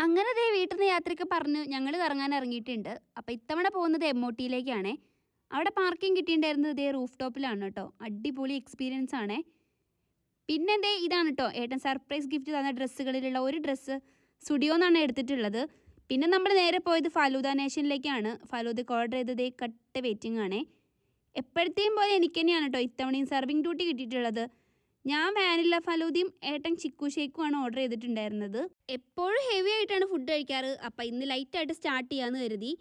അങ്ങനെ ദേ വീട്ടിൽ നിന്ന് യാത്രയ്ക്ക് പറഞ്ഞ് ഞങ്ങൾ കറങ്ങാൻ ഇറങ്ങിയിട്ടുണ്ട്. അപ്പോൾ ഇത്തവണ പോകുന്നത് എമ്മോട്ടിയിലേക്കാണേ. അവിടെ പാർക്കിംഗ് കിട്ടിയിട്ടുണ്ടായിരുന്നത് ദേ റൂഫ് ടോപ്പിലാണ് കേട്ടോ. അടിപൊളി എക്സ്പീരിയൻസ് ആണേ. പിന്നെ ദേ ഇതാണ് കേട്ടോ ഏട്ടൻ സർപ്രൈസ് ഗിഫ്റ്റ് തന്ന ഡ്രസ്സുകളിലുള്ള ഒരു ഡ്രസ്സ് സ്റ്റുഡിയോ എന്നാണ് എടുത്തിട്ടുള്ളത്. പിന്നെ നമ്മൾ നേരെ പോയത് ഫലൂദ നേഷനിലേക്കാണ്. ഫലൂദയ്ക്ക് ഓർഡർ ചെയ്തത് കട്ട വെയിറ്റിംഗ് ആണേ. എപ്പോഴത്തെയും പോലെ എനിക്ക് തന്നെയാണ് കേട്ടോ ഇത്തവണയും സർവിങ് ഡ്യൂട്ടി കിട്ടിയിട്ടുള്ളത്. ഞാൻ വാനില ഫലൂദയും ഏട്ടൻ ചിക്കു ഷേക്കുമാണ് ഓർഡർ ചെയ്തിട്ടുണ്ടായിരുന്നത്. എപ്പോഴും ഹെവി ആയിട്ടാണ് ഫുഡ് കഴിക്കാറ്. അപ്പം ഇന്ന് ലൈറ്റായിട്ട് സ്റ്റാർട്ട് ചെയ്യാമെന്ന് കരുതി.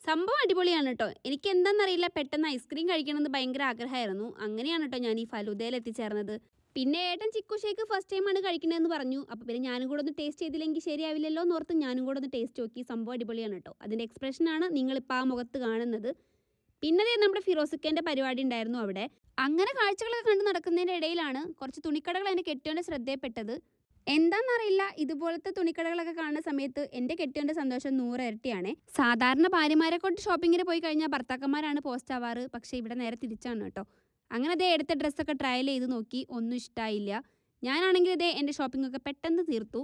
സംഭവം അടിപൊളിയാണ് കേട്ടോ. എനിക്ക് എന്താണെന്നറിയില്ല, പെട്ടെന്ന് ഐസ്ക്രീം കഴിക്കണമെന്ന് ഭയങ്കര ആഗ്രഹമായിരുന്നു. അങ്ങനെയാണ് കേട്ടോ ഞാൻ ഈ ഫലൂദയിൽ എത്തിച്ചേർന്നത്. പിന്നെ ഏട്ടൻ ചിക്കു ഷേക്ക് ഫസ്റ്റ് ടൈമാണ് കഴിക്കണമെന്ന് പറഞ്ഞു. അപ്പോൾ പിന്നെ ഞാനും കൂടെ ഒന്ന് ടേസ്റ്റ് ചെയ്തില്ലെങ്കിൽ ശരിയാവില്ലല്ലോ എന്ന് ഓർത്ത് ഞാനും കൂടെ ഒന്ന് ടേസ്റ്റ് നോക്കി. സംഭവം അടിപൊളിയാണ് കേട്ടോ. അതിൻ്റെ എക്സ്പ്രഷനാണ് നിങ്ങളിപ്പോൾ ആ മുഖത്ത് കാണുന്നത്. പിന്നെ നമ്മുടെ ഫിറോസിക്കേൻ്റെ പരിപാടി ഉണ്ടായിരുന്നു അവിടെ. അങ്ങനെ കാഴ്ചകളൊക്കെ കണ്ട് നടക്കുന്നതിൻ്റെ ഇടയിലാണ് കുറച്ച് തുണിക്കടകൾ എൻ്റെ കെട്ടിയോൻ്റെ ശ്രദ്ധയിൽപ്പെട്ടത്. എന്താണെന്നറിയില്ല, ഇതുപോലത്തെ തുണിക്കടകളൊക്കെ കാണുന്ന സമയത്ത് എൻ്റെ കെട്ടിയോൻ്റെ സന്തോഷം 100 ഇരട്ടിയാണ്. സാധാരണ ഭാര്യമാരെ കൊണ്ട് ഷോപ്പിങ്ങിന് പോയി കഴിഞ്ഞാൽ ഭർത്താക്കന്മാരാണ് പോസ്റ്റ് ആവാറ്. പക്ഷേ ഇവിടെ നേരെ തിരിച്ചാണ് കേട്ടോ. അങ്ങനെ അതേ എടുത്ത ഡ്രസ്സൊക്കെ ട്രയൽ ചെയ്ത് നോക്കി, ഒന്നും ഇഷ്ടമായില്ല. ഞാനാണെങ്കിൽ ഇതേ എൻ്റെ ഷോപ്പിംഗ് ഒക്കെ പെട്ടെന്ന് തീർത്തു.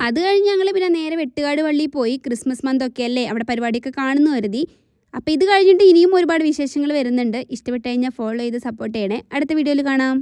അത് കഴിഞ്ഞ് ഞങ്ങൾ പിന്നെ നേരെ വെട്ടുകാട് പള്ളിയിൽ പോയി. ക്രിസ്മസ് മന്ത് ഒക്കെ അല്ലേ, അവിടെ പരിപാടിയൊക്കെ കാണുന്നു കരുതി. അപ്പോൾ ഇത് കഴിഞ്ഞിട്ട് ഇനിയും ഒരുപാട് വിശേഷങ്ങൾ വരുന്നുണ്ട്. ഇഷ്ടപ്പെട്ട് കഴിഞ്ഞാൽ ഫോളോ ചെയ്ത് സപ്പോർട്ട് ചെയ്യണേ. അടുത്ത വീഡിയോയിൽ കാണാം.